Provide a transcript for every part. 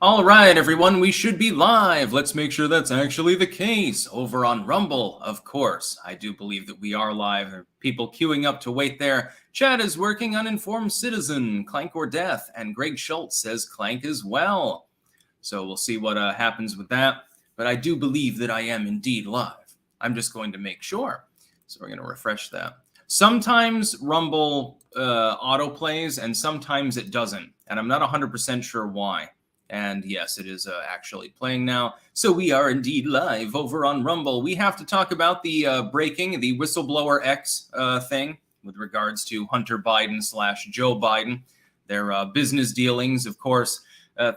All right, everyone, we should be live. Let's make sure that's actually the case. Over on Rumble, of course. I do believe that we are live. There are people queuing up to wait there. Chad is working Uninformed Citizen, Clank or Death, and Greg Schultz says Clank as well. So we'll see what happens with that. But I do believe that I am indeed live. I'm just going to make sure. So we're going to refresh that. Sometimes Rumble autoplays and sometimes it doesn't. And I'm not 100% sure why. And yes, it is actually playing now. So we are indeed live over on Rumble. We have to talk about the breaking, the Whistleblower X thing with regards to Hunter Biden / Joe Biden. Their business dealings, of course.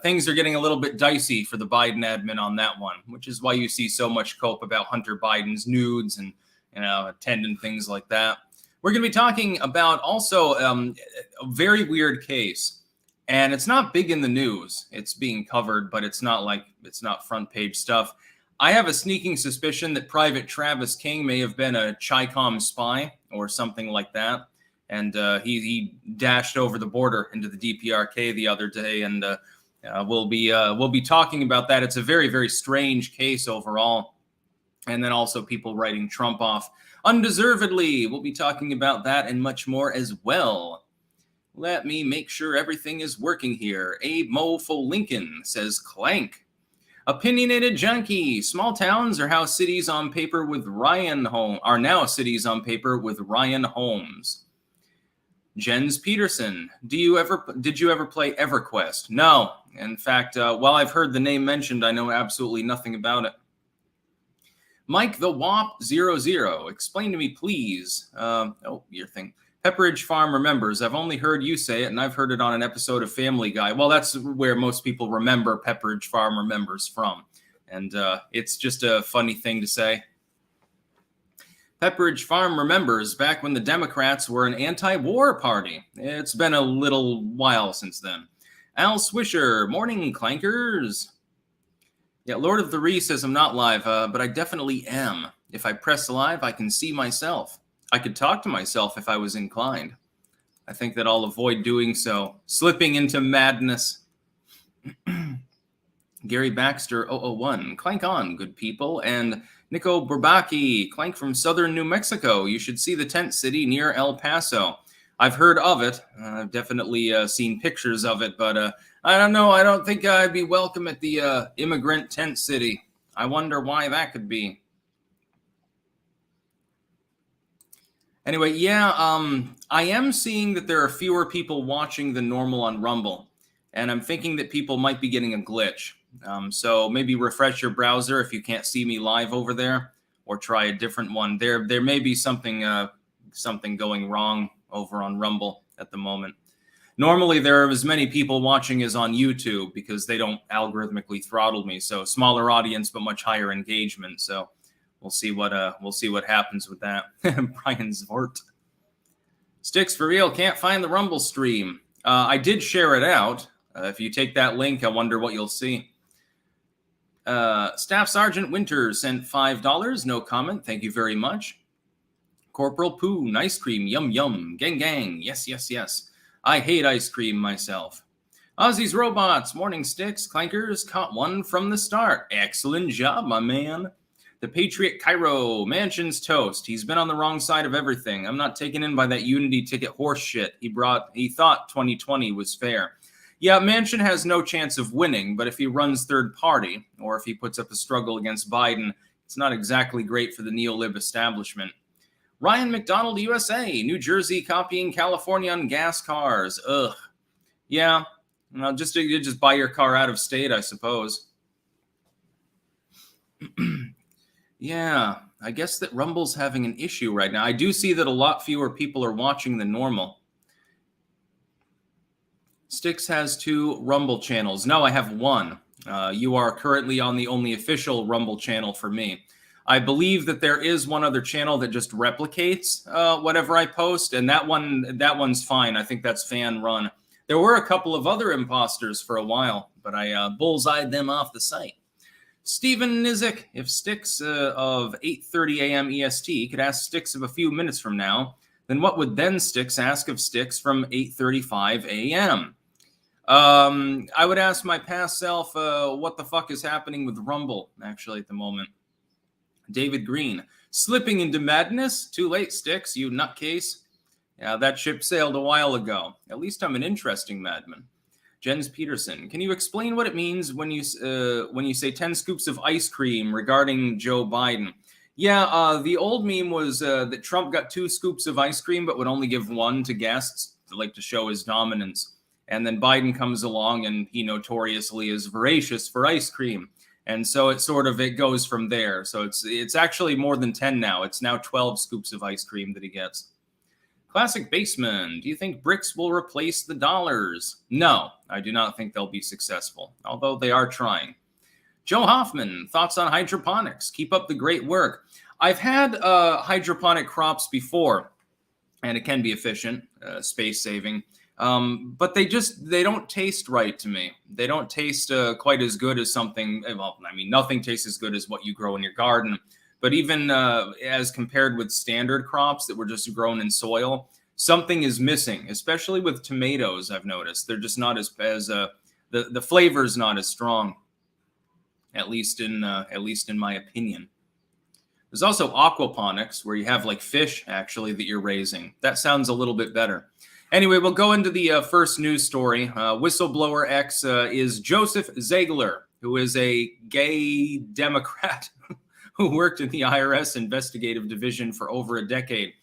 Things are getting a little bit dicey for the Biden admin on that one, which is why you see so much cope about Hunter Biden's nudes and attendant things like that. We're going to be talking about also a very weird case. And it's not big in the news. It's being covered, but it's not front page stuff. I have a sneaking suspicion that Private Travis King may have been a Chi-Com spy or something like that. And he dashed over the border into the DPRK the other day, and we'll be talking about that. It's a very, very strange case overall. And then also people writing Trump off undeservedly. We'll be talking about that and much more as well. Let me make sure everything is working here. Abe Mofo Lincoln says Clank. Opinionated Junkie. Small towns are how cities on paper with Ryan Holmes are now cities on paper with Ryan Holmes. Jens Peterson. Did you ever play EverQuest? No. In fact, while I've heard the name mentioned, I know absolutely nothing about it. Mike the WAP 00. Explain to me, please. Your thing. Pepperidge Farm remembers. I've only heard you say it, and I've heard it on an episode of Family Guy. Well, that's where most people remember Pepperidge Farm remembers from. And it's just a funny thing to say. Pepperidge Farm remembers back when the Democrats were an anti-war party. It's been a little while since then. Al Swisher, morning clankers. Yeah, Lord of the Ree says I'm not live, but I definitely am. If I press live, I can see myself. I could talk to myself if I was inclined. I think that I'll avoid doing so. Slipping into madness. Gary Baxter 001. Clank on, good people. And Nico Burbaki. Clank from southern New Mexico. You should see the tent city near El Paso. I've heard of it. I've definitely seen pictures of it, but I don't know. I don't think I'd be welcome at the immigrant tent city. I wonder why that could be. Anyway, yeah, I am seeing that there are fewer people watching than normal on Rumble, and I'm thinking that people might be getting a glitch. So maybe refresh your browser if you can't see me live over there, or try a different one. There may be something going wrong over on Rumble at the moment. Normally, there are as many people watching as on YouTube because they don't algorithmically throttle me. So smaller audience, but much higher engagement. So we'll see what happens with that. Brian Zvort. Sticks for real. Can't find the Rumble stream. I did share it out. If you take that link, I wonder what you'll see. Staff Sergeant Winters sent $5. No comment. Thank you very much. Corporal Poo, ice cream, yum yum, gang gang, yes yes yes. I hate ice cream myself. Ozzy's Robots, morning sticks, clankers, caught one from the start. Excellent job, my man. The Patriot Cairo, Mansion's toast. He's been on the wrong side of everything. I'm not taken in by that unity ticket horse shit. He thought 2020 was fair. Yeah, Manchin has no chance of winning, but if he runs third party, or if he puts up a struggle against Biden, it's not exactly great for the neolib establishment. Ryan McDonald, USA, New Jersey copying California on gas cars. Ugh. Yeah, just buy your car out of state, I suppose. Yeah, I guess that Rumble's having an issue right now. I do see that a lot fewer people are watching than normal. Sticks has 2 Rumble channels. No, I have 1. You are currently on the only official Rumble channel for me. I believe that there is one other channel that just replicates whatever I post, and that one's fine. I think that's fan run. There were a couple of other imposters for a while, but I bullseyed them off the site. Stephen Nizik, if Sticks of 8:30 a.m. EST could ask Sticks of a few minutes from now, then what would then Sticks ask of Sticks from 8:35 a.m.? I would ask my past self, what the fuck is happening with Rumble, actually, at the moment. David Green, slipping into madness? Too late, Sticks, you nutcase. Yeah, that ship sailed a while ago. At least I'm an interesting madman. Jens Peterson, can you explain what it means when you say 10 scoops of ice cream regarding Joe Biden? Yeah, the old meme was that Trump got 2 scoops of ice cream but would only give 1 to guests to show his dominance. And then Biden comes along and he notoriously is voracious for ice cream. And so it goes from there. So it's actually more than 10 now. It's now 12 scoops of ice cream that he gets. Classic Baseman, do you think BRICS will replace the dollars? No, I do not think they'll be successful, although they are trying. Joe Hoffman, thoughts on hydroponics? Keep up the great work. I've had hydroponic crops before, and it can be efficient, space saving, but they don't taste right to me. They don't taste quite as good as something, well, I mean, nothing tastes as good as what you grow in your garden. But even as compared with standard crops that were just grown in soil, something is missing, especially with tomatoes, I've noticed. They're just not the flavor's not as strong, at least in my opinion. There's also aquaponics, where you have like fish, actually, that you're raising. That sounds a little bit better. Anyway, we'll go into the first news story. Whistleblower X is Joseph Ziegler, who is a gay Democrat who worked in the IRS investigative division for over a decade.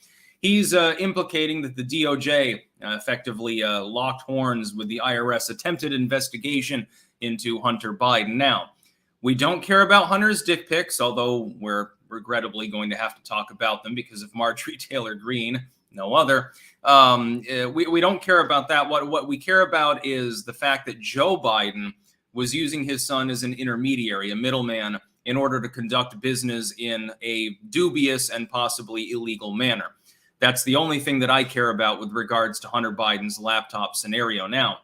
He's implicating that the DOJ effectively locked horns with the IRS attempted investigation into Hunter Biden. Now, we don't care about Hunter's dick pics, although we're regrettably going to have to talk about them because of Marjorie Taylor Greene, no other. We don't care about that. What we care about is the fact that Joe Biden was using his son as an intermediary, a middleman, in order to conduct business in a dubious and possibly illegal manner. That's the only thing that I care about with regards to Hunter Biden's laptop scenario. Now,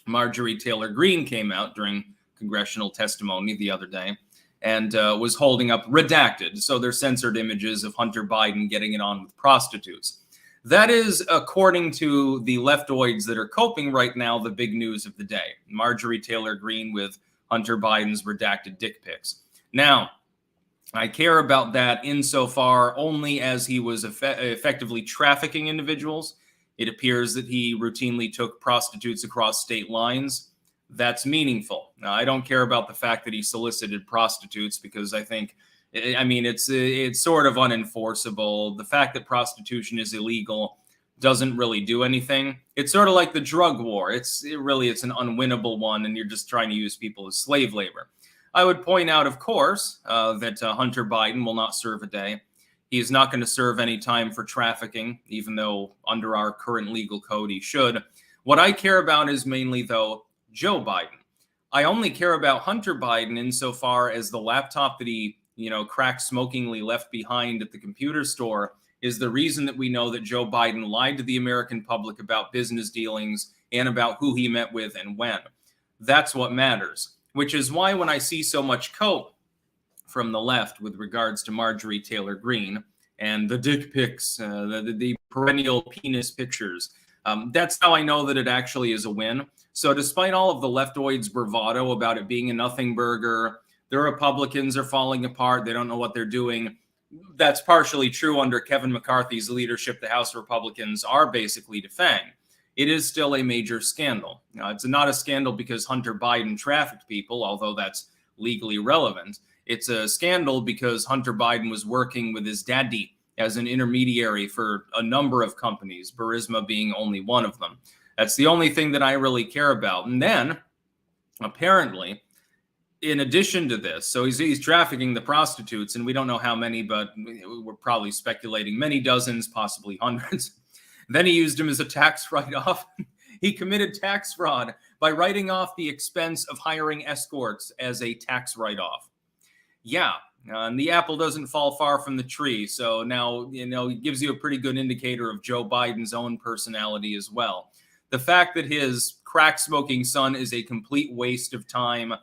Marjorie Taylor Greene came out during congressional testimony the other day and was holding up redacted, so they're censored images of Hunter Biden getting it on with prostitutes. That is, according to the leftoids that are coping right now, the big news of the day. Marjorie Taylor Greene with Hunter Biden's redacted dick pics. Now, I care about that insofar only as he was effectively trafficking individuals. It appears that he routinely took prostitutes across state lines. That's meaningful. Now, I don't care about the fact that he solicited prostitutes because I think, I mean, it's sort of unenforceable. The fact that prostitution is illegal doesn't really do anything. It's sort of like the drug war. It's an unwinnable one, and you're just trying to use people as slave labor. I would point out, of course, that Hunter Biden will not serve a day. He is not going to serve any time for trafficking, even though under our current legal code he should. What I care about is mainly, though, Joe Biden. I only care about Hunter Biden insofar as the laptop that he, crack-smokingly left behind at the computer store is the reason that we know that Joe Biden lied to the American public about business dealings and about who he met with and when. That's what matters. Which is why when I see so much cope from the left with regards to Marjorie Taylor Greene and the dick pics, the perennial penis pictures, that's how I know that it actually is a win. So despite all of the leftoids' bravado about it being a nothing burger, the Republicans are falling apart, they don't know what they're doing. That's partially true under Kevin McCarthy's leadership. The House Republicans are basically defanged. It is still a major scandal. Now, it's not a scandal because Hunter Biden trafficked people, although that's legally relevant. It's a scandal because Hunter Biden was working with his daddy as an intermediary for a number of companies, Burisma being only one of them. That's the only thing that I really care about. And then, apparently, in addition to this, so he's trafficking the prostitutes, and we don't know how many, but we're probably speculating many dozens, possibly hundreds. Then he used him as a tax write-off. He committed tax fraud by writing off the expense of hiring escorts as a tax write-off. Yeah, and the apple doesn't fall far from the tree. So now, it gives you a pretty good indicator of Joe Biden's own personality as well. The fact that his crack-smoking son is a complete waste of time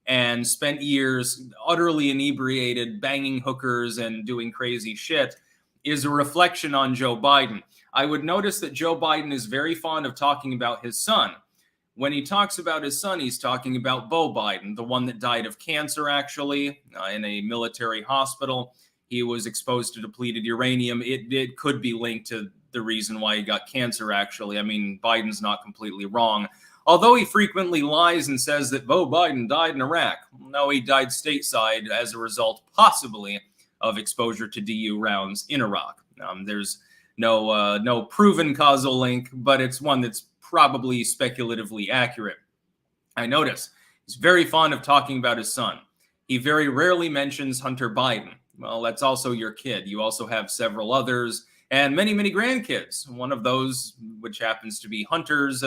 and spent years utterly inebriated, banging hookers and doing crazy shit is a reflection on Joe Biden. I would notice that Joe Biden is very fond of talking about his son, When he talks about his son, he's talking about Beau Biden, the one that died of cancer, actually, in a military hospital. He was exposed to depleted uranium. It could be linked to the reason why he got cancer, actually. I mean, Biden's not completely wrong. Although he frequently lies and says that Beau Biden died in Iraq. No, he died stateside as a result, possibly, of exposure to DU rounds in Iraq. There's no proven causal link, but it's one that's probably speculatively accurate. I notice he's very fond of talking about his son. He very rarely mentions Hunter Biden. Well, that's also your kid. You also have several others and many, many grandkids. One of those, which happens to be Hunter's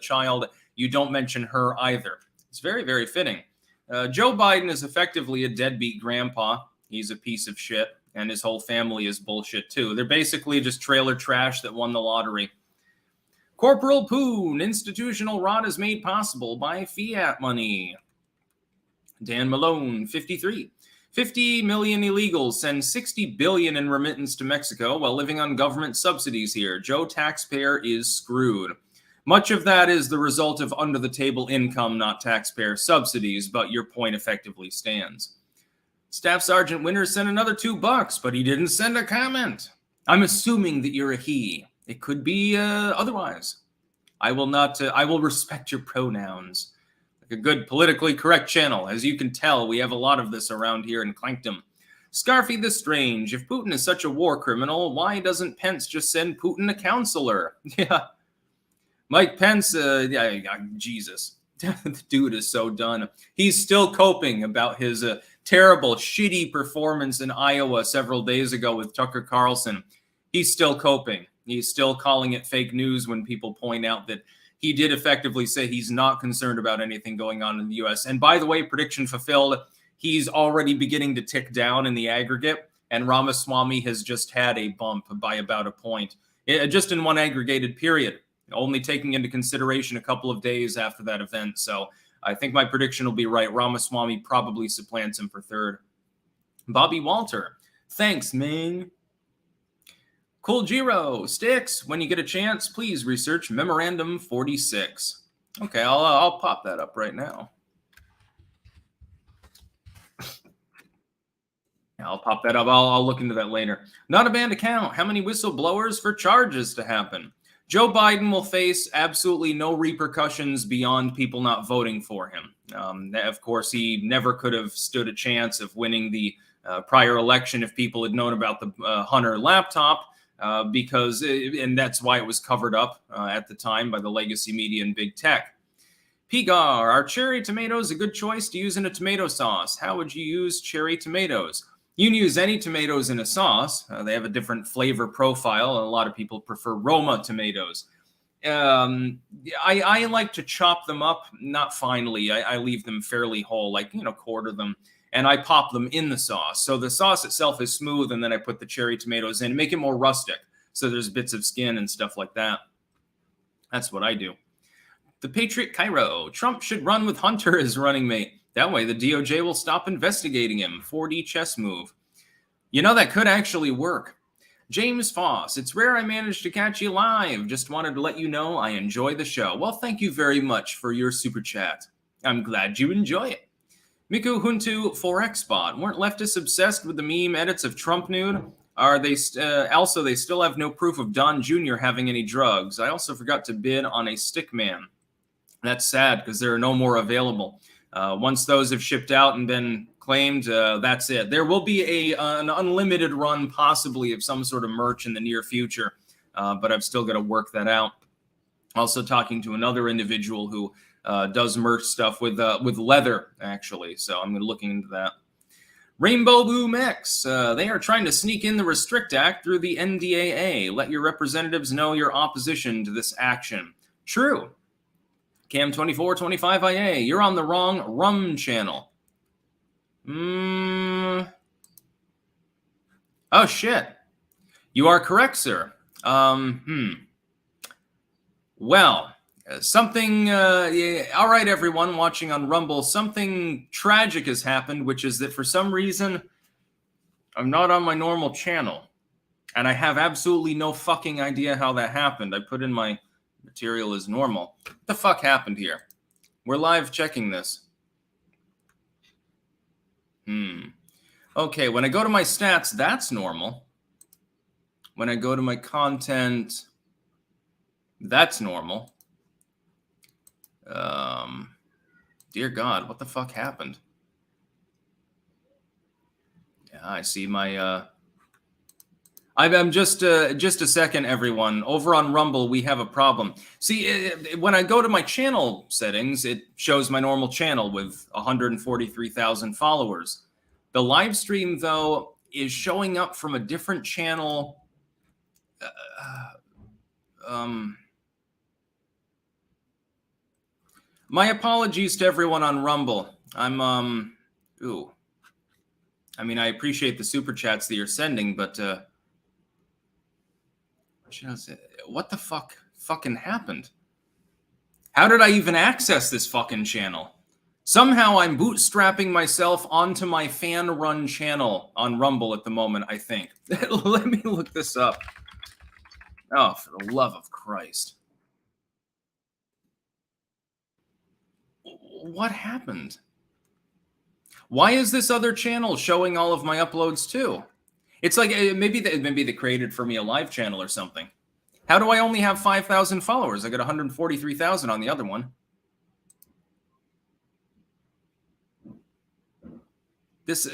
child, you don't mention her either. It's very, very fitting. Joe Biden is effectively a deadbeat grandpa. He's a piece of shit, and his whole family is bullshit too. They're basically just trailer trash that won the lottery. Corporal Poon, institutional rot is made possible by fiat money. Dan Malone, 53. 50 million illegals send 60 billion in remittance to Mexico while living on government subsidies here. Joe taxpayer is screwed. Much of that is the result of under-the-table income, not taxpayer subsidies, but your point effectively stands. Staff Sergeant Winters sent another $2, but he didn't send a comment. I'm assuming that you're a he. It could be otherwise. I will respect your pronouns. Like a good politically correct channel. As you can tell, we have a lot of this around here in Clankdom. Scarfy the Strange. If Putin is such a war criminal, why doesn't Pence just send Putin a counselor? Yeah. Mike Pence, Jesus. The dude is so done. He's still coping about his terrible, shitty performance in Iowa several days ago with Tucker Carlson. He's still coping. He's still calling it fake news when people point out that he did effectively say he's not concerned about anything going on in the U.S. And by the way, prediction fulfilled, he's already beginning to tick down in the aggregate, and Ramaswamy has just had a bump by about a point, just in one aggregated period, only taking into consideration a couple of days after that event. So I think my prediction will be right. Ramaswamy probably supplants him for third. Bobby Walter, thanks, man. Cool Giro, Sticks, when you get a chance, please research Memorandum 46. Okay, I'll pop that up right now. I'll pop that up. I'll look into that later. Not a banned account. How many whistleblowers for charges to happen? Joe Biden will face absolutely no repercussions beyond people not voting for him. Of course, he never could have stood a chance of winning the prior election if people had known about the Hunter laptop. And that's why it was covered up at the time by the legacy media and big tech. Pigar, are cherry tomatoes a good choice to use in a tomato sauce? How would you use cherry tomatoes? You can use any tomatoes in a sauce. They have a different flavor profile, and a lot of people prefer Roma tomatoes. I like to chop them up, not finely. I leave them fairly whole, quarter them. And I pop them in the sauce. So the sauce itself is smooth, and then I put the cherry tomatoes in, make it more rustic. So there's bits of skin and stuff like that. That's what I do. The Patriot Cairo. Trump should run with Hunter as running mate. That way the DOJ will stop investigating him. 4D chess move. You know, that could actually work. James Foss. It's rare I managed to catch you live. Just wanted to let you know I enjoy the show. Well, thank you very much for your super chat. I'm glad you enjoy it. Miku Huntu Forex Bot. Weren't leftists obsessed with the meme edits of Trump nude? Are they also they still have no proof of Don Jr. having any drugs? I also forgot to bid on a Stickman. That's sad because there are no more available. Once those have shipped out and been claimed, that's it. There will be an unlimited run possibly of some sort of merch in the near future, but I've still got to work that out. Also talking to another individual who does merch stuff with leather, actually. So I'm looking into that. Rainbow Boom X. They are trying to sneak in the Restrict Act through the NDAA. Let your representatives know your opposition to this action. True. Cam2425IA. You're on the wrong rum channel. Oh, shit. You are correct, sir. Well... something, all right, everyone watching on Rumble, something tragic has happened, which is that for some reason, I'm not on my normal channel. And I have absolutely no fucking idea how that happened. I put in my Material is normal. What the fuck happened here? We're live checking this. Okay, when I go to my stats, that's normal. When I go to my content, that's normal. Dear God, what the fuck happened? Yeah, I see my... I'm just a second, everyone. Over on Rumble, we have a problem. See, when I go to my channel settings, it shows my normal channel with 143,000 followers. The live stream, though, is showing up from a different channel. My apologies to everyone on Rumble. I mean, I appreciate the super chats that you're sending, but what the fucking happened? How did I even access this fucking channel? Somehow I'm bootstrapping myself onto my fan-run channel on Rumble at the moment, I think. Let me look this up. Oh, for the love of Christ. What happened? Why is this other channel showing all of my uploads too? It's like maybe they created for me a live channel or something. How do I only have 5,000 followers? I got 143,000 on the other one. This...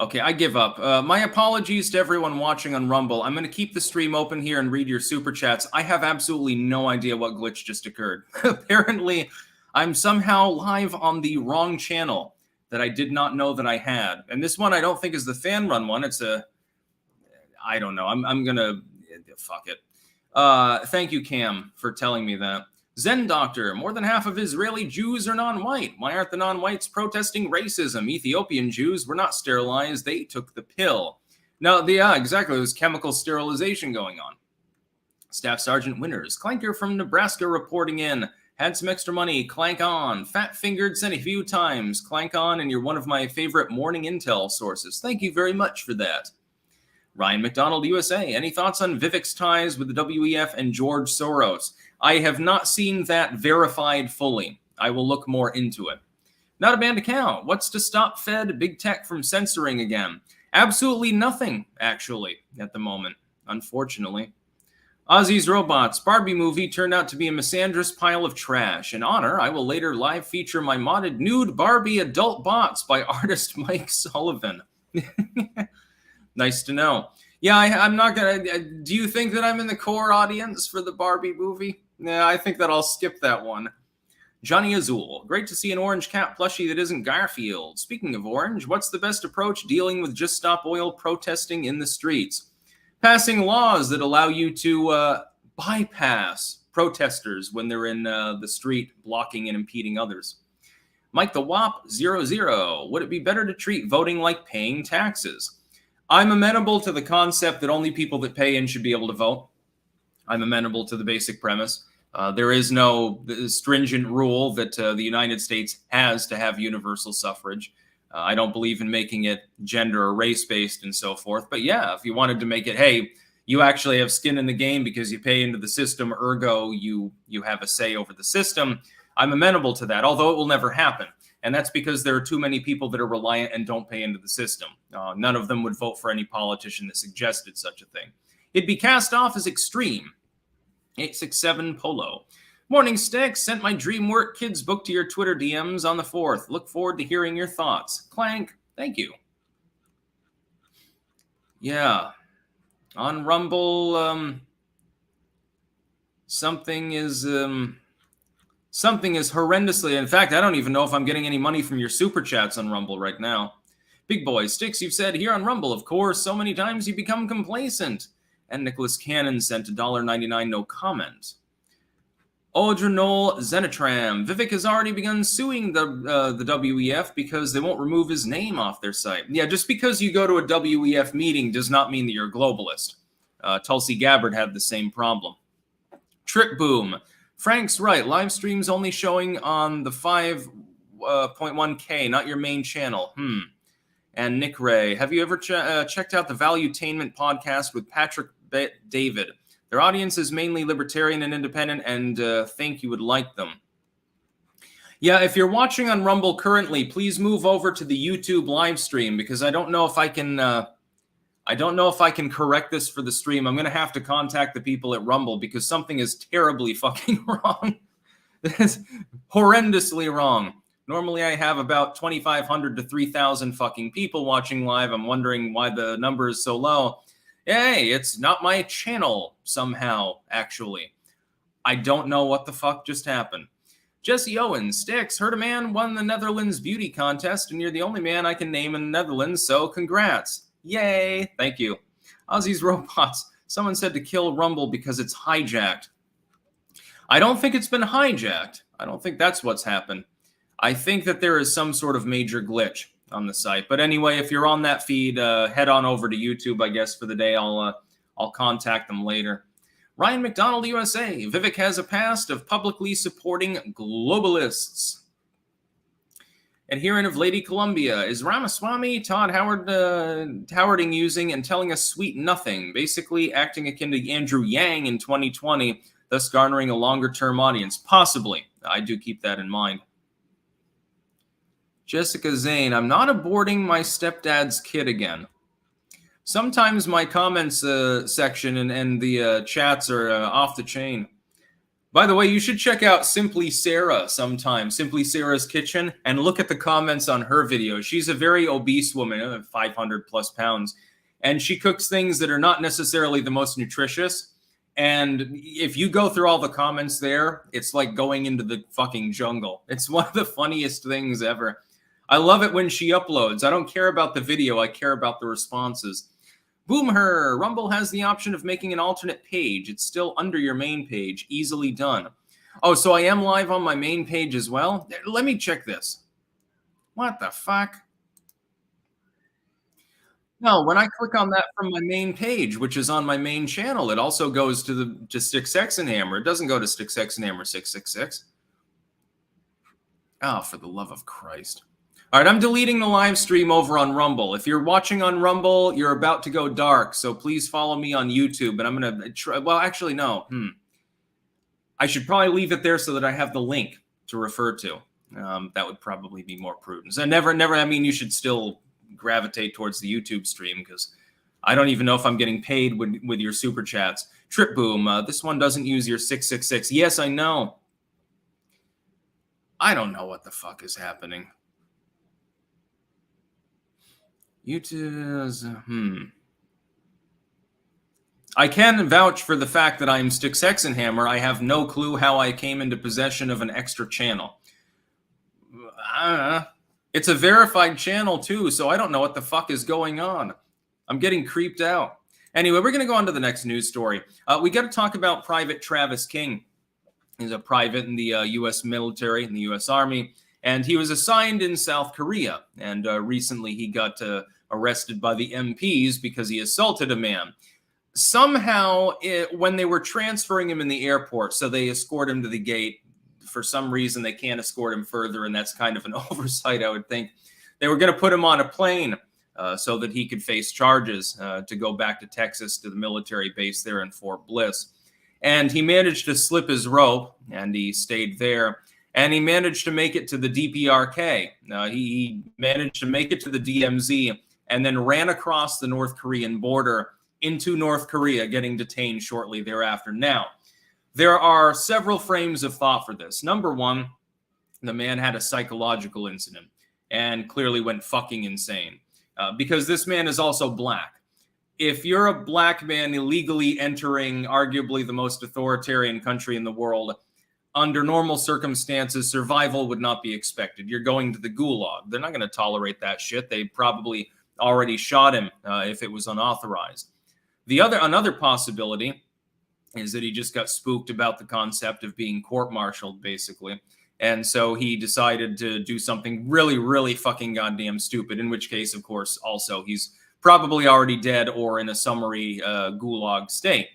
Okay, I give up. My apologies to everyone watching on Rumble. I'm going to keep the stream open here and read your super chats. I have absolutely no idea what glitch just occurred. Apparently, I'm somehow live on the wrong channel that I did not know that I had. And this one I don't think is the fan run one. It's a... I don't know. I'm going to... Fuck it. Thank you, Cam, for telling me that. Zen Doctor, more than half of Israeli Jews are non-white. Why aren't the non-whites protesting racism? Ethiopian Jews were not sterilized. They took the pill. No, yeah, exactly. There's chemical sterilization going on. Staff Sergeant Winters, Clanker from Nebraska reporting in. Had some extra money. Clank on. Fat-fingered sent a few times. Clank on, and you're one of my favorite morning intel sources. Thank you very much for that. Ryan McDonald, USA. Any thoughts on Vivek's ties with the WEF and George Soros? I have not seen that verified fully. I will look more into it. Not a banned account. What's to stop Fed big tech from censoring again? Absolutely nothing, actually, at the moment, unfortunately. Ozzy's Robots. Barbie movie turned out to be a misandrous pile of trash. In honor, I will later live feature my modded nude Barbie adult bots by artist Mike Sullivan. Nice to know. Yeah, I'm not going to... Do you think that I'm in the core audience for the Barbie movie? Yeah, I think that I'll skip that one. Johnny Azul. Great to see an orange cat plushie that isn't Garfield. Speaking of orange, what's the best approach dealing with Just Stop Oil protesting in the streets? Passing laws that allow you to bypass protesters when they're in the street blocking and impeding others. Mike the Wop 00. Would it be better to treat voting like paying taxes? I'm amenable to the concept that only people that pay in should be able to vote. I'm amenable to the basic premise. There is no stringent rule that the United States has to have universal suffrage. I don't believe in making it gender or race-based and so forth. But yeah, if you wanted to make it, hey, you actually have skin in the game because you pay into the system, ergo you have a say over the system, I'm amenable to that, although it will never happen. And that's because there are too many people that are reliant and don't pay into the system. None of them would vote for any politician that suggested such a thing. It'd be cast off as extreme. 867 Polo. Morning Sticks, sent my DreamWork Kids book to your Twitter DMs on the 4th. Look forward to hearing your thoughts. Clank, thank you. Yeah. On Rumble, something is horrendously... In fact, I don't even know if I'm getting any money from your super chats on Rumble right now. Big boy, Sticks, you've said here on Rumble, of course, so many times you become complacent. And Nicholas Cannon sent $1.99, no comment. Odranol Zenitram. Vivek has already begun suing the WEF because they won't remove his name off their site. Yeah, just because you go to a WEF meeting does not mean that you're a globalist. Tulsi Gabbard had the same problem. Trick Boom. Frank's right. Live streams only showing on the 5.1K, not your main channel. And Nick Ray. Have you ever checked out the Valuetainment podcast with Patrick David. Their audience is mainly libertarian and independent, and think you would like them. Yeah, if you're watching on Rumble currently, please move over to the YouTube live stream, because I don't know if I can. I don't know if I can correct this for the stream. I'm going to have to contact the people at Rumble, because something is terribly fucking wrong. It's horrendously wrong. Normally I have about 2,500 to 3,000 fucking people watching live. I'm wondering why the number is so low. Hey, it's not my channel somehow, actually. I don't know what the fuck just happened. Jesse Owens, Sticks, heard a man won the Netherlands beauty contest, and you're the only man I can name in the Netherlands, so congrats. Yay, thank you. Aussie's Robots, someone said to kill Rumble because it's hijacked. I don't think it's been hijacked. I don't think that's what's happened. I think that there is some sort of major glitch on the site. But anyway, if you're on that feed, head on over to YouTube, I guess, for the day. I'll contact them later. Ryan McDonald, USA. Vivek has a past of publicly supporting globalists. Adherent of Lady Columbia. Is Ramaswamy Todd Howarding using and telling us sweet nothing, basically acting akin to Andrew Yang in 2020, thus garnering a longer-term audience? Possibly. I do keep that in mind. Jessica Zane, I'm not aborting my stepdad's kid again. Sometimes my comments section and the chats are off the chain. By the way, you should check out Simply Sarah sometime, Simply Sarah's Kitchen, and look at the comments on her videos. She's a very obese woman, 500 plus pounds, and she cooks things that are not necessarily the most nutritious. And if you go through all the comments there, it's like going into the fucking jungle. It's one of the funniest things ever. I love it when she uploads. I don't care about the video. I care about the responses. Boom her. Rumble has the option of making an alternate page. It's still under your main page. Easily done. Oh, so I am live on my main page as well? Let me check this. What the fuck? No, when I click on that from my main page, which is on my main channel, it also goes to Sticks Hexenhammer. It doesn't go to Sticks Hexenhammer 666. Oh, for the love of Christ. All right, I'm deleting the live stream over on Rumble. If you're watching on Rumble, you're about to go dark, so please follow me on YouTube. And I'm going to try. Well, actually, no. I should probably leave it there so that I have the link to refer to. That would probably be more prudent. So never, I mean, you should still gravitate towards the YouTube stream, because I don't even know if I'm getting paid with your super chats. Trip Boom, this one doesn't use your 666. Yes, I know. I don't know what the fuck is happening. YouTube, I can vouch for the fact that I'm Sticks Hexenhammer. I have no clue how I came into possession of an extra channel. It's a verified channel too, so I don't know what the fuck is going on. I'm getting creeped out. Anyway, we're going to go on to the next news story. We got to talk about Private Travis King. He's a private in the U.S. military, in the U.S. Army, and he was assigned in South Korea. And recently he got arrested by the MPs because he assaulted a man. Somehow, when they were transferring him in the airport, so they escort him to the gate. For some reason, they can't escort him further, and that's kind of an oversight, I would think. They were going to put him on a plane so that he could face charges to go back to Texas, to the military base there in Fort Bliss. And he managed to slip his rope, and he stayed there. And he managed to make it to the DPRK. He managed to make it to the DMZ, and then ran across the North Korean border into North Korea, getting detained shortly thereafter. Now, there are several frames of thought for this. Number one, the man had a psychological incident and clearly went fucking insane because this man is also black. If you're a black man illegally entering arguably the most authoritarian country in the world, under normal circumstances, survival would not be expected. You're going to the gulag. They're not going to tolerate that shit. They probably already shot him if it was unauthorized. Another possibility is that he just got spooked about the concept of being court-martialed, basically. And so he decided to do something really, really fucking goddamn stupid, in which case, of course, also he's probably already dead or in a summary gulag state.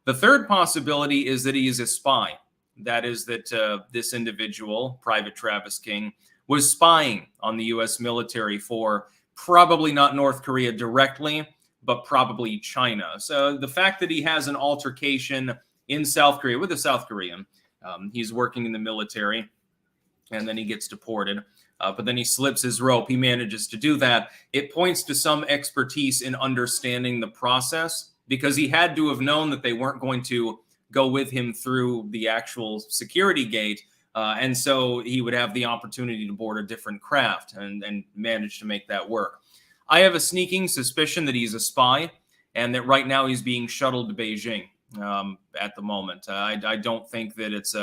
The third possibility is that he is a spy. That is that this individual, Private Travis King, was spying on the U.S. military for probably not North Korea directly, but probably China. So the fact that he has an altercation in South Korea with a South Korean, he's working in the military, and then he gets deported. But then he slips his rope. He manages to do that. It points to some expertise in understanding the process, because he had to have known that they weren't going to go with him through the actual security gate. And so he would have the opportunity to board a different craft and manage to make that work. I have a sneaking suspicion that he's a spy and that right now he's being shuttled to Beijing at the moment. I don't think that it's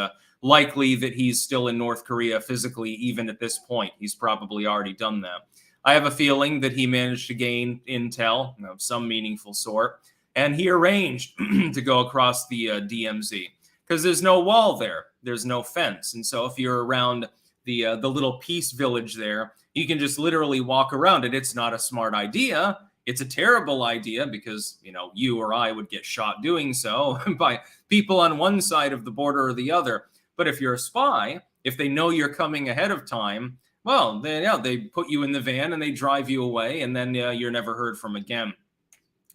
likely that he's still in North Korea physically, even at this point. He's probably already done that. I have a feeling that he managed to gain intel of some meaningful sort, and he arranged to go across the DMZ, because there's no wall there. There's no fence. And so if you're around the little peace village there, you can just literally walk around it. It's not a smart idea. It's a terrible idea, because, you or I would get shot doing so by people on one side of the border or the other. But if you're a spy, if they know you're coming ahead of time, well, they put you in the van and they drive you away, and then you're never heard from again.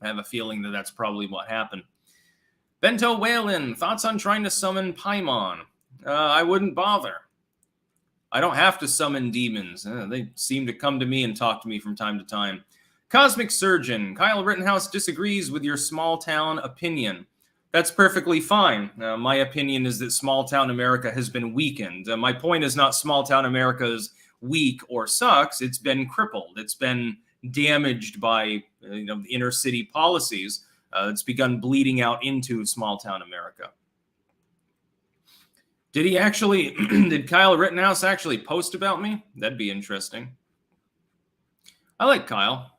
I have a feeling that that's probably what happened. Bento Whalen, thoughts on trying to summon Paimon? I wouldn't bother. I don't have to summon demons. They seem to come to me and talk to me from time to time. Cosmic Surgeon, Kyle Rittenhouse disagrees with your small town opinion. That's perfectly fine. My opinion is that small town America has been weakened. My point is not small town America is weak or sucks. It's been crippled. It's been damaged by inner city policies. It's begun bleeding out into small town America. Did Kyle Rittenhouse actually post about me? That'd be interesting. I like Kyle.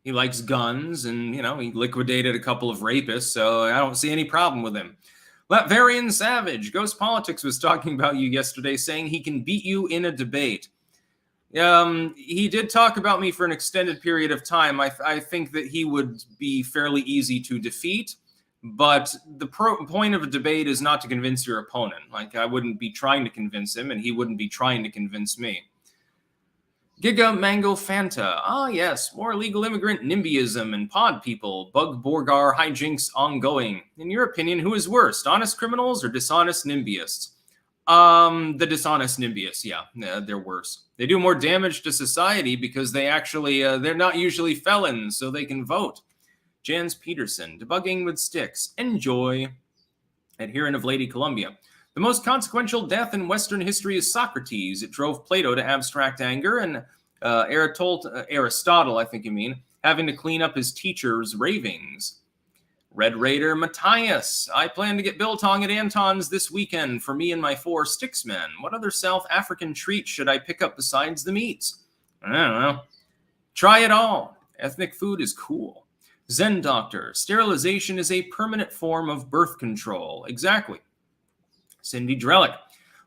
He likes guns, and, he liquidated a couple of rapists, so I don't see any problem with him. Latvarian Savage, Ghost Politics was talking about you yesterday, saying he can beat you in a debate. He did talk about me for an extended period of time. I think that he would be fairly easy to defeat, but the point of a debate is not to convince your opponent. Like, I wouldn't be trying to convince him, and he wouldn't be trying to convince me. Giga Mango Fanta. Ah, yes. More illegal immigrant NIMBYism and pod people. Bug Borgar hijinks ongoing. In your opinion, who is worst? Honest criminals or dishonest NIMBYists? The dishonest NIMBYists, yeah, they're worse. They do more damage to society because they actually, they're not usually felons, so they can vote. Jans Peterson. Debugging with sticks. Enjoy. Adherent of Lady Columbia. The most consequential death in Western history is Socrates. It drove Plato to abstract anger, and Aristotle, I think you mean, having to clean up his teacher's ravings. Red Raider Matthias. I plan to get biltong at Anton's this weekend for me and my 4 sticksmen. What other South African treats should I pick up besides the meats? I don't know. Try it all. Ethnic food is cool. Zen Doctor. Sterilization is a permanent form of birth control. Exactly. Cindy Drellick.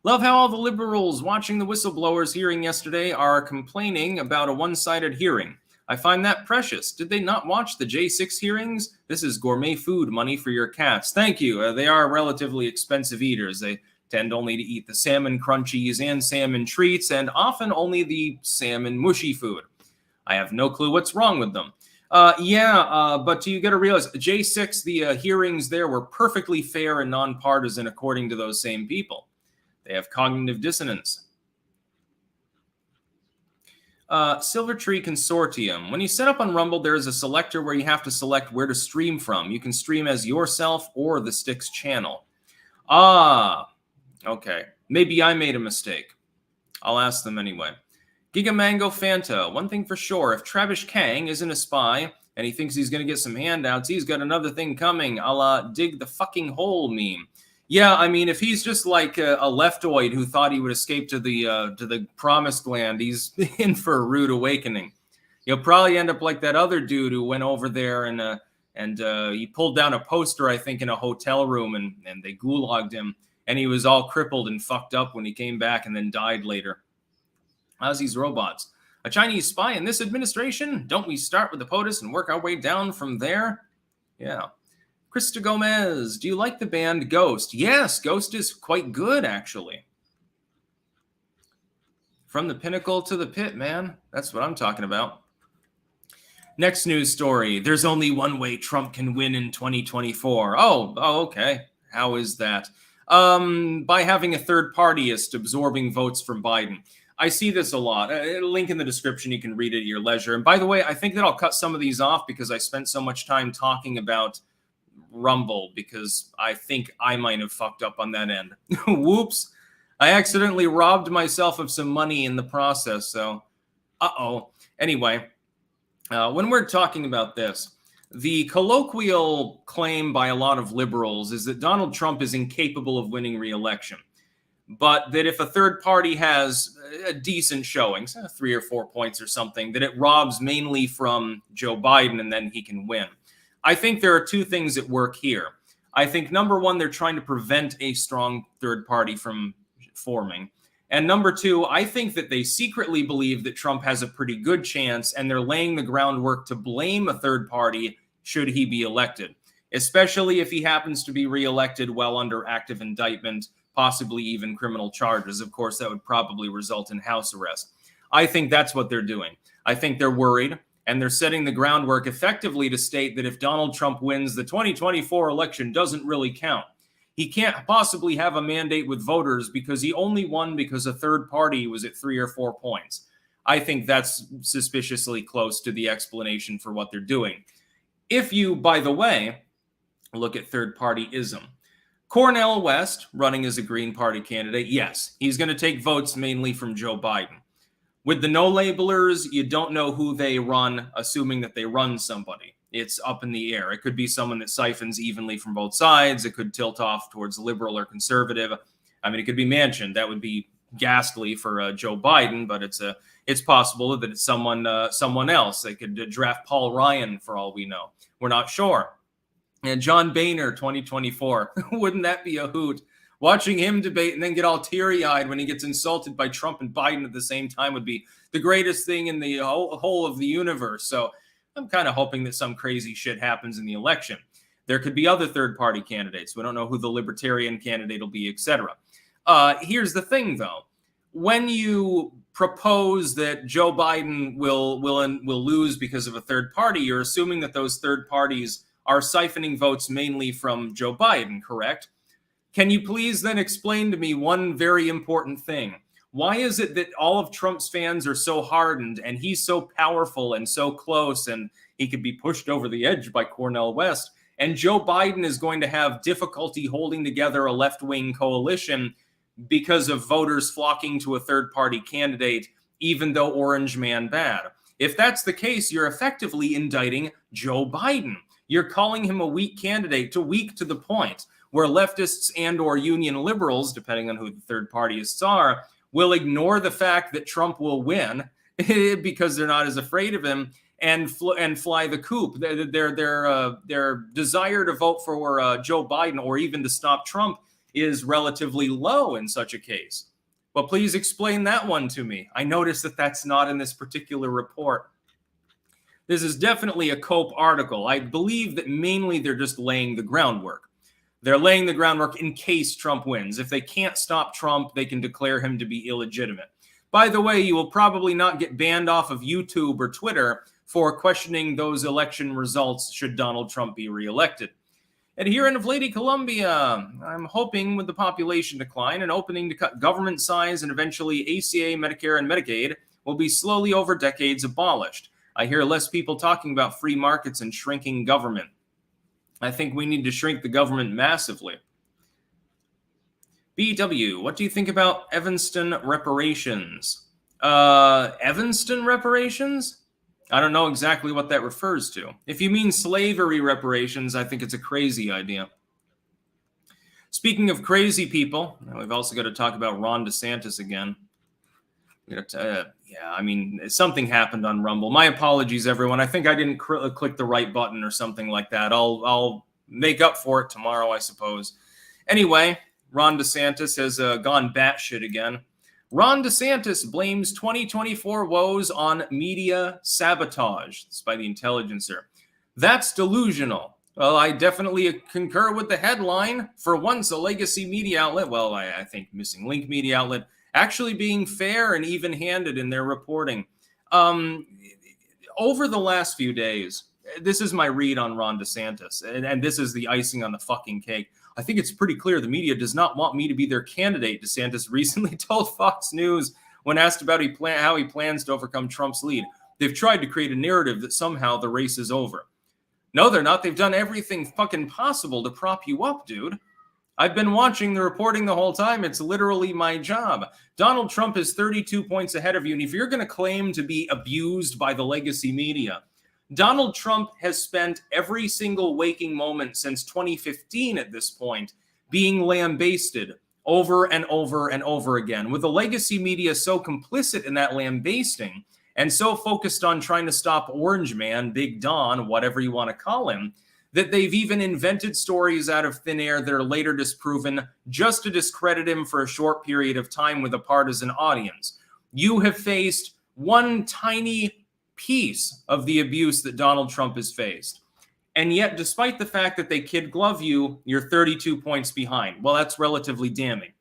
Love how all the liberals watching the whistleblowers hearing yesterday are complaining about a one-sided hearing. I find that precious. Did they not watch the J6 hearings? This is gourmet food money for your cats. Thank you. They are relatively expensive eaters. They tend only to eat the salmon crunchies and salmon treats, and often only the salmon mushy food. I have no clue what's wrong with them. But you got to realize, J6, the hearings there were perfectly fair and nonpartisan according to those same people. They have cognitive dissonance. Silvertree Consortium. When you set up on Rumble, there is a selector where you have to select where to stream from. You can stream as yourself or the Sticks channel. Okay. Maybe I made a mistake. I'll ask them anyway. Giga Mango Fanta. One thing for sure, if Travis Kang isn't a spy and he thinks he's going to get some handouts, he's got another thing coming, a la dig the fucking hole meme. Yeah, I mean, if he's just like a leftoid who thought he would escape to the promised land, he's in for a rude awakening. He'll probably end up like that other dude who went over there and he pulled down a poster, I think, in a hotel room, and they gulagged him, and he was all crippled and fucked up when he came back and then died later. Ozzy's robots. A Chinese spy in this administration? Don't we start with the POTUS and work our way down from there? Yeah. Krista Gomez. Do you like the band Ghost? Yes, Ghost is quite good, actually. From the pinnacle to the pit, man. That's what I'm talking about. Next news story. There's only one way Trump can win in 2024. Oh, okay. How is that? By having a third partyist absorbing votes from Biden. I see this a lot. Link in the description. You can read it at your leisure. And by the way, I think that I'll cut some of these off because I spent so much time talking about Rumble because I think I might have fucked up on that end. Whoops. I accidentally robbed myself of some money in the process. So, Anyway. When we're talking about this, the colloquial claim by a lot of liberals is that Donald Trump is incapable of winning re-election, but that if a third party has a decent showing, 3 or 4 points or something, that it robs mainly from Joe Biden and then he can win. I think there are two things at work here. I think, number one, they're trying to prevent a strong third party from forming. And number two, I think that they secretly believe that Trump has a pretty good chance and they're laying the groundwork to blame a third party should he be elected, especially if he happens to be reelected while under active indictment, possibly even criminal charges. Of course, that would probably result in house arrest. I think that's what they're doing. I think they're worried and they're setting the groundwork effectively to state that if Donald Trump wins, the 2024 election doesn't really count. He can't possibly have a mandate with voters because he only won because a third party was at 3 or 4 points. I think that's suspiciously close to the explanation for what they're doing. If you, by the way, look at third partyism, Cornel West running as a Green Party candidate, yes, he's going to take votes mainly from Joe Biden. With the no labelers, you don't know who they run, assuming that they run somebody. It's up in the air. It could be someone that siphons evenly from both sides. It could tilt off towards liberal or conservative. I mean, it could be Manchin. That would be ghastly for Joe Biden, but it's possible that it's someone else. They could draft Paul Ryan for all we know. We're not sure. And John Boehner, 2024. Wouldn't that be a hoot? Watching him debate and then get all teary-eyed when he gets insulted by Trump and Biden at the same time would be the greatest thing in the whole of the universe. So I'm kind of hoping that some crazy shit happens in the election. There could be other third-party candidates. We don't know who the libertarian candidate will be, etc. Here's the thing, though. When you propose that Joe Biden will lose because of a third party, you're assuming that those third parties are siphoning votes mainly from Joe Biden, correct? Can you please then explain to me one very important thing? Why is it that all of Trump's fans are so hardened and he's so powerful and so close and he could be pushed over the edge by Cornel West, and Joe Biden is going to have difficulty holding together a left-wing coalition because of voters flocking to a third-party candidate, even though Orange Man bad? If that's the case, you're effectively indicting Joe Biden. You're calling him a weak candidate, weak to the point where leftists and or union liberals, depending on who the third partyists are, will ignore the fact that Trump will win because they're not as afraid of him and fly the coop. Their desire to vote for Joe Biden or even to stop Trump is relatively low in such a case. Well, please explain that one to me. I noticed that that's not in this particular report. This is definitely a COPE article. I believe that mainly they're just laying the groundwork. They're laying the groundwork in case Trump wins. If they can't stop Trump, they can declare him to be illegitimate. By the way, you will probably not get banned off of YouTube or Twitter for questioning those election results should Donald Trump be reelected. Adherent of Lady Columbia, I'm hoping with the population decline and opening to cut government size and eventually ACA, Medicare, and Medicaid will be slowly over decades abolished. I hear less people talking about free markets and shrinking government. I think we need to shrink the government massively. BW, what do you think about Evanston reparations? Evanston reparations? I don't know exactly what that refers to. If you mean slavery reparations, I think it's a crazy idea. Speaking of crazy people, we've also got to talk about Ron DeSantis again. Something happened on Rumble. My apologies, everyone. I think I didn't click the right button or something like that. I'll make up for it tomorrow, I suppose. Anyway, Ron DeSantis has gone batshit again. Ron DeSantis blames 2024 woes on media sabotage. It's by the Intelligencer. That's delusional. Well, I definitely concur with the headline. For once, a legacy media outlet, well, I think Missing Link media outlet, actually being fair and even-handed in their reporting. over the last few days, this is my read on Ron DeSantis, and this is the icing on the fucking cake. I think it's pretty clear the media does not want me to be their candidate, DeSantis recently told Fox News when asked about how he plans to overcome Trump's lead. They've tried to create a narrative that somehow the race is over. No, they're not. They've done everything fucking possible to prop you up, dude. I've been watching the reporting the whole time. It's literally my job. Donald Trump is 32 points ahead of you. And if you're going to claim to be abused by the legacy media, Donald Trump has spent every single waking moment since 2015 at this point being lambasted over and over and over again, with the legacy media so complicit in that lambasting and so focused on trying to stop Orange Man, Big Don, whatever you want to call him, that they've even invented stories out of thin air that are later disproven just to discredit him for a short period of time with a partisan audience. You have faced one tiny piece of the abuse that Donald Trump has faced. And yet, despite the fact that they kid glove you, you're 32 points behind. Well, that's relatively damning.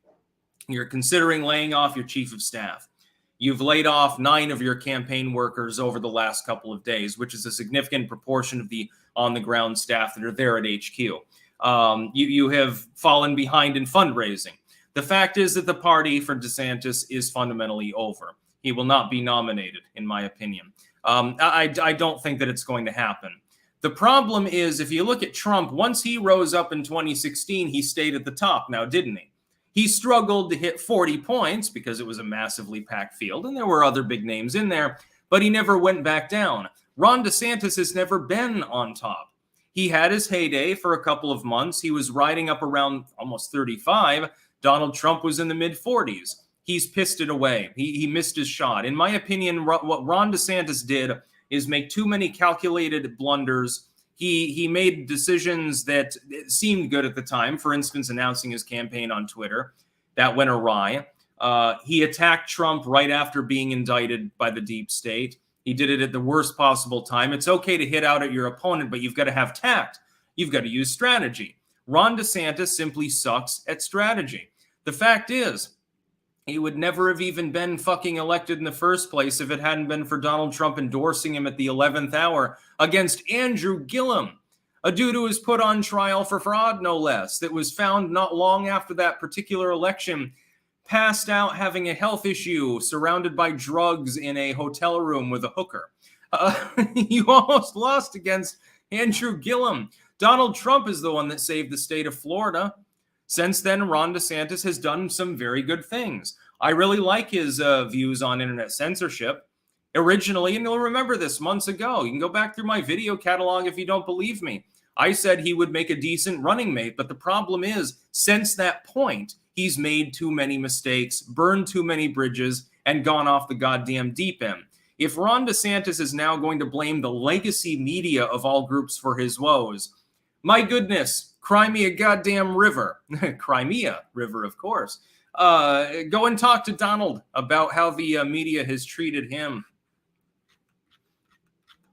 You're considering laying off your chief of staff. You've laid off 9 of your campaign workers over the last couple of days, which is a significant proportion of the on-the-ground staff that are there at HQ. You have fallen behind in fundraising. The fact is that the party for DeSantis is fundamentally over. He will not be nominated, in my opinion. I don't think that it's going to happen. The problem is, if you look at Trump, once he rose up in 2016, he stayed at the top now, didn't he? He struggled to hit 40 points because it was a massively packed field, and there were other big names in there, but he never went back down. Ron DeSantis has never been on top. He had his heyday for a couple of months. He was riding up around almost 35. Donald Trump was in the mid-40s. He's pissed it away. He missed his shot. In my opinion, what Ron DeSantis did is make too many calculated blunders. He made decisions that seemed good at the time. For instance, announcing his campaign on Twitter. That went awry. He attacked Trump right after being indicted by the deep state. He did it at the worst possible time. It's okay to hit out at your opponent, but you've got to have tact. You've got to use strategy. Ron DeSantis simply sucks at strategy. The fact is, he would never have even been fucking elected in the first place if it hadn't been for Donald Trump endorsing him at the 11th hour against Andrew Gillum, a dude who was put on trial for fraud, no less, that was found not long after that particular election, passed out having a health issue, surrounded by drugs in a hotel room with a hooker. You almost lost against Andrew Gillum. Donald Trump is the one that saved the state of Florida. Since then, Ron DeSantis has done some very good things. I really like his views on internet censorship. Originally, and you'll remember this months ago, you can go back through my video catalog if you don't believe me. I said he would make a decent running mate, but the problem is, since that point, he's made too many mistakes, burned too many bridges, and gone off the goddamn deep end. If Ron DeSantis is now going to blame the legacy media of all groups for his woes, my goodness, cry me a goddamn river. Crimea River, of course. Go and talk to Donald about how the media has treated him.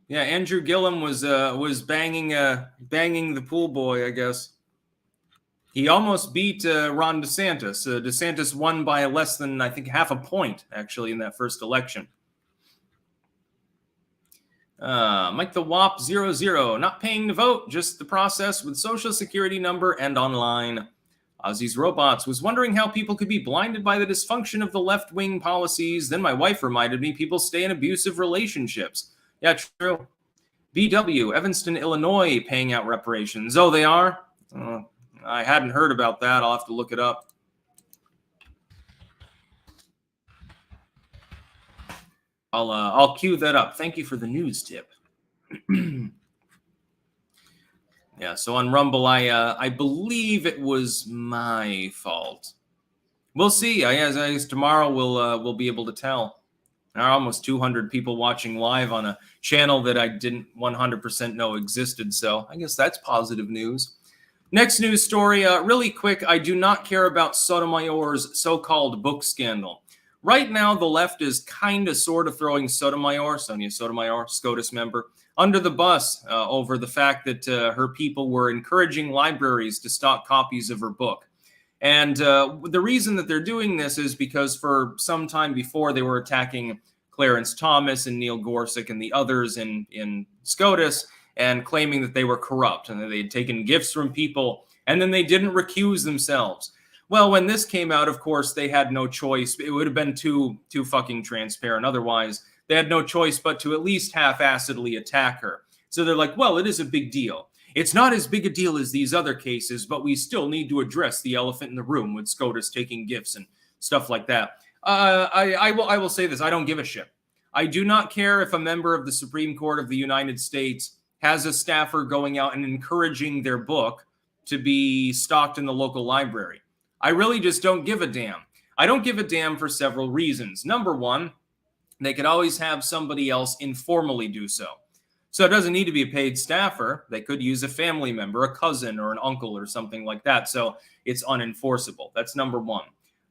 Yeah, Andrew Gillum was banging the pool boy, I guess. He almost beat Ron DeSantis. DeSantis won by less than, I think, half a point, actually, in that first election. Mike the WAP 00, not paying to vote, just the process with social security number and online. Ozzy's Robots was wondering how people could be blinded by the dysfunction of the left-wing policies. Then my wife reminded me people stay in abusive relationships. Yeah, true. BW, Evanston, Illinois, paying out reparations. Oh, they are? I hadn't heard about that. I'll have to look it up. I'll cue that up. Thank you for the news tip. Yeah, so on Rumble, I believe it was my fault. We'll see. I guess tomorrow we'll be able to tell. There are almost 200 people watching live on a channel that I didn't 100% know existed, so I guess that's positive news. Next news story, really quick. I do not care about Sotomayor's so-called book scandal. Right now, the left is kind of sort of throwing Sonia Sotomayor, SCOTUS member, under the bus over the fact that her people were encouraging libraries to stock copies of her book. And the reason that they're doing this is because for some time before they were attacking Clarence Thomas and Neil Gorsuch and the others in SCOTUS, and claiming that they were corrupt and that they had taken gifts from people, and then they didn't recuse themselves. Well, when this came out, of course, they had no choice. It would have been too fucking transparent otherwise. They had no choice but to at least half-assedly attack her. So they're like, well, it is a big deal. It's not as big a deal as these other cases, but we still need to address the elephant in the room with SCOTUS taking gifts and stuff like that. I will say this. I don't give a shit. I do not care if a member of the Supreme Court of the United States has a staffer going out and encouraging their book to be stocked in the local library. I really just don't give a damn. I don't give a damn for several reasons. Number one, they could always have somebody else informally do so. So it doesn't need to be a paid staffer. They could use a family member, a cousin or an uncle or something like that. So it's unenforceable. That's number one.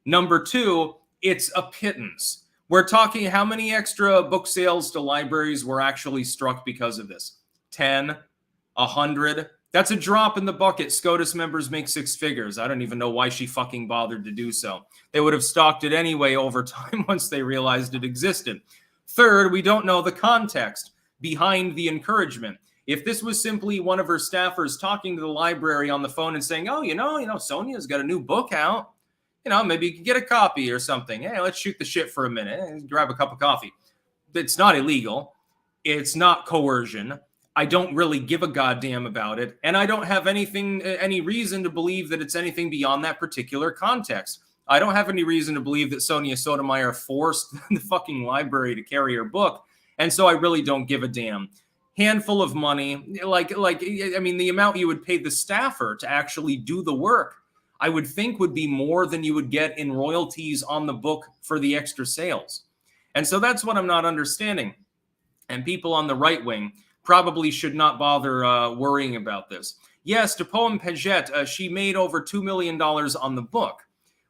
Number two, it's a pittance. We're talking how many extra book sales to libraries were actually struck because of this? 10, 100. That's a drop in the bucket. SCOTUS members make six figures. I don't even know why she fucking bothered to do so. They would have stocked it anyway over time once they realized it existed. Third, we don't know the context behind the encouragement. If this was simply one of her staffers talking to the library on the phone and saying, oh, you know, Sonia's got a new book out. Maybe you can get a copy or something. Hey, let's shoot the shit for a minute. Grab a cup of coffee. It's not illegal. It's not coercion. I don't really give a goddamn about it. And I don't have any reason to believe that it's anything beyond that particular context. I don't have any reason to believe that Sonia Sotomayor forced the fucking library to carry her book. And so I really don't give a damn. Handful of money, the amount you would pay the staffer to actually do the work, I would think would be more than you would get in royalties on the book for the extra sales. And so that's what I'm not understanding. And people on the right wing probably should not bother worrying about this. Yes, to Poem Paget, she made over $2 million on the book.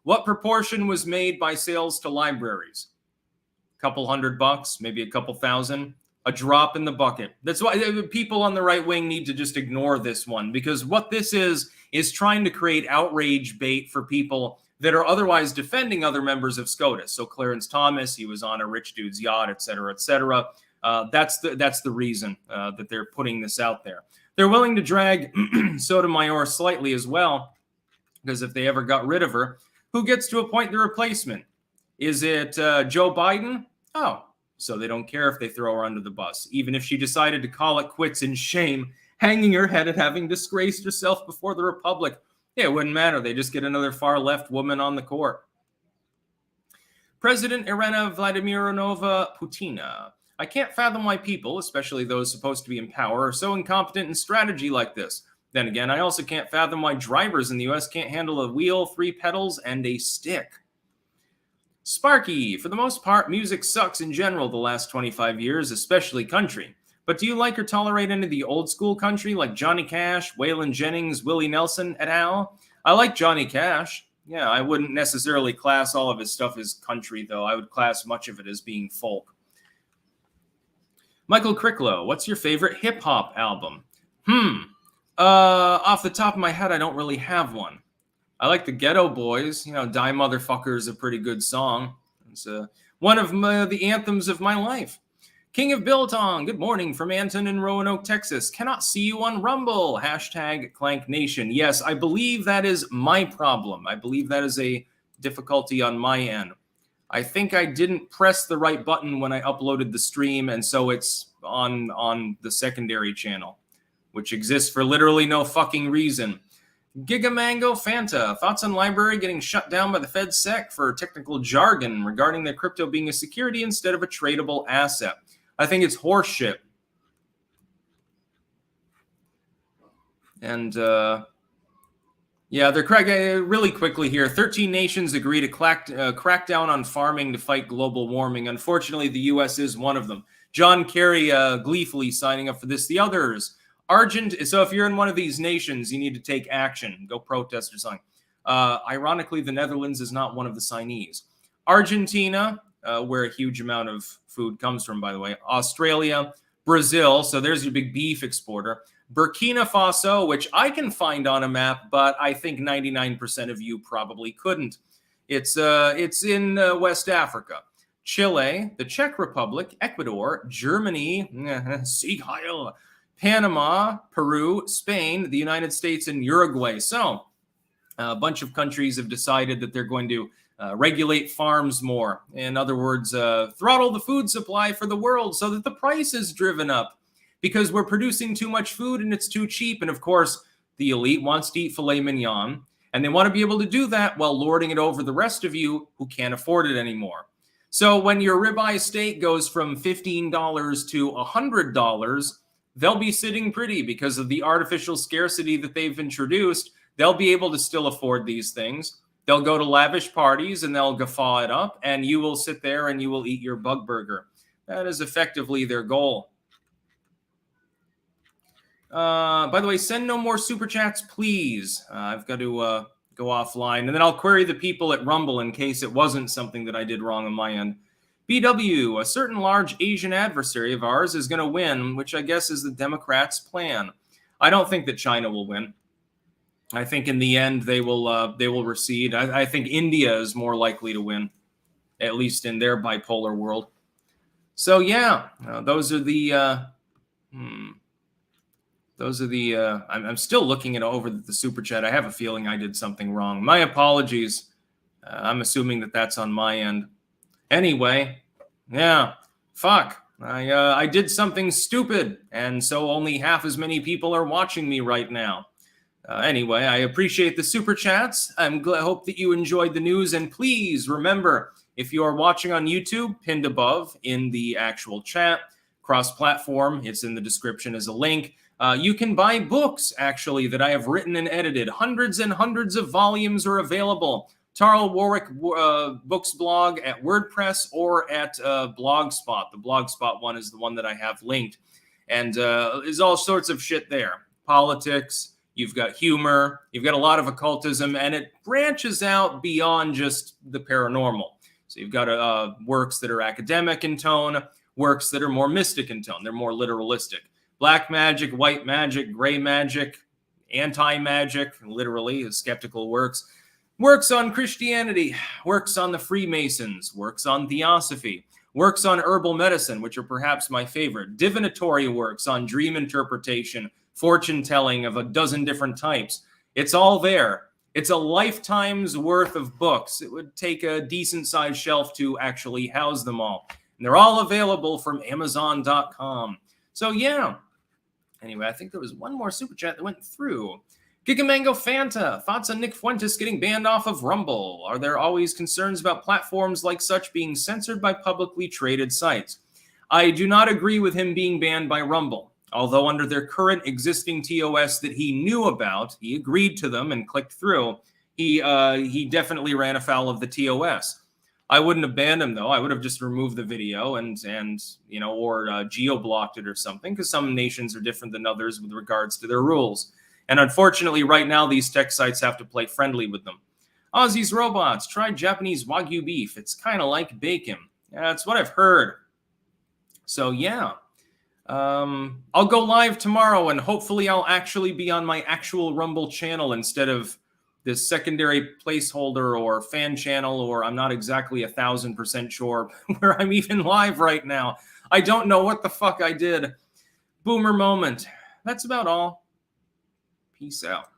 What proportion was made by sales to libraries? A couple $100, maybe a couple thousand, a drop in the bucket. That's why people on the right wing need to just ignore this one, because what this is trying to create outrage bait for people that are otherwise defending other members of SCOTUS. So Clarence Thomas, he was on a rich dude's yacht, et cetera, et cetera. That's the reason that they're putting this out there. They're willing to drag Sotomayor slightly as well, because if they ever got rid of her, who gets to appoint the replacement? Is it Joe Biden? Oh, so they don't care if they throw her under the bus, even if she decided to call it quits in shame, hanging her head at having disgraced herself before the Republic. Yeah, it wouldn't matter. They just get another far-left woman on the court. President Irina Vladimirovna Putina. I can't fathom why people, especially those supposed to be in power, are so incompetent in strategy like this. Then again, I also can't fathom why drivers in the U.S. can't handle a wheel, 3 pedals, and a stick. Sparky, for the most part, music sucks in general the last 25 years, especially country. But do you like or tolerate any of the old school country like Johnny Cash, Waylon Jennings, Willie Nelson, et al.? I like Johnny Cash. Yeah, I wouldn't necessarily class all of his stuff as country, though. I would class much of it as being folk. Michael Cricklow, what's your favorite hip-hop album? Off the top of my head, I don't really have one. I like the Ghetto Boys. Die Motherfucker is a pretty good song. It's one of the anthems of my life. King of Biltong, good morning from Anton in Roanoke, Texas. Cannot see you on Rumble. # Clank Nation. Yes, I believe that is my problem. I believe that is a difficulty on my end. I think I didn't press the right button when I uploaded the stream, and so it's on the secondary channel, which exists for literally no fucking reason. Gigamango Fanta, thoughts on library getting shut down by the FedSec for technical jargon regarding their crypto being a security instead of a tradable asset. I think it's horseshit. And yeah, they're really quickly here. 13 nations agree to crack down on farming to fight global warming. Unfortunately, the U.S. is one of them. John Kerry gleefully signing up for this. The others. So if you're in one of these nations, you need to take action. Go protest or something. Ironically, the Netherlands is not one of the signees. Argentina, where a huge amount of food comes from, by the way. Australia, Brazil, so there's your big beef exporter. Burkina Faso, which I can find on a map, but I think 99% of you probably couldn't. It's in West Africa. Chile, the Czech Republic, Ecuador, Germany, Sieg Heil, Panama, Peru, Spain, the United States, and Uruguay. So a bunch of countries have decided that they're going to regulate farms more. In other words, throttle the food supply for the world so that the price is driven up because we're producing too much food and it's too cheap. And of course, the elite wants to eat filet mignon, and they want to be able to do that while lording it over the rest of you who can't afford it anymore. So when your ribeye steak goes from $15 to $100, they'll be sitting pretty because of the artificial scarcity that they've introduced. They'll be able to still afford these things. They'll go to lavish parties and they'll guffaw it up, and you will sit there and you will eat your bug burger. That is effectively their goal. By the way, send no more super chats, please. I've got to go offline, and then I'll query the people at Rumble in case it wasn't something that I did wrong on my end. BW, a certain large Asian adversary of ours is going to win, which I guess is the Democrats' plan. I don't think that China will win. I think in the end they will recede. I think India is more likely to win, at least in their bipolar world. So yeah, those are the. I'm still looking it over the super chat. I have a feeling I did something wrong. My apologies. I'm assuming that that's on my end. Anyway, yeah, fuck. I did something stupid, and so only half as many people are watching me right now. Anyway, I appreciate the super chats. I hope that you enjoyed the news, and please remember, if you are watching on YouTube, pinned above in the actual chat, cross-platform, it's in the description as a link. You can buy books, actually, that I have written and edited. Hundreds and hundreds of volumes are available. Tarl Warwick Books blog at WordPress or at Blogspot. The Blogspot one is the one that I have linked. And there's all sorts of shit there. Politics, you've got humor, you've got a lot of occultism, and it branches out beyond just the paranormal. So you've got works that are academic in tone, works that are more mystic in tone. They're more literalistic. Black magic, white magic, gray magic, anti-magic, literally, skeptical works. Works on Christianity, works on the Freemasons, works on theosophy, works on herbal medicine, which are perhaps my favorite, divinatory works on dream interpretation, fortune telling of a dozen different types. It's all there. It's a lifetime's worth of books. It would take a decent sized shelf to actually house them all. And they're all available from Amazon.com. So yeah. Anyway, I think there was one more super chat that went through. Gigamango Fanta, thoughts on Nick Fuentes getting banned off of Rumble? Are there always concerns about platforms like such being censored by publicly traded sites? I do not agree with him being banned by Rumble. Although under their current existing TOS that he knew about, he agreed to them and clicked through, he definitely ran afoul of the TOS. I wouldn't have banned him, though. I would have just removed the video and you know, or geo-blocked it or something, because some nations are different than others with regards to their rules. And unfortunately, right now, these tech sites have to play friendly with them. Aussie's Robots, try Japanese Wagyu beef. It's kind of like bacon. Yeah, that's what I've heard. So, yeah. I'll go live tomorrow, and hopefully I'll actually be on my actual Rumble channel instead of this secondary placeholder or fan channel, or I'm not exactly 1,000% sure where I'm even live right now. I don't know what the fuck I did. Boomer moment. That's about all. Peace out.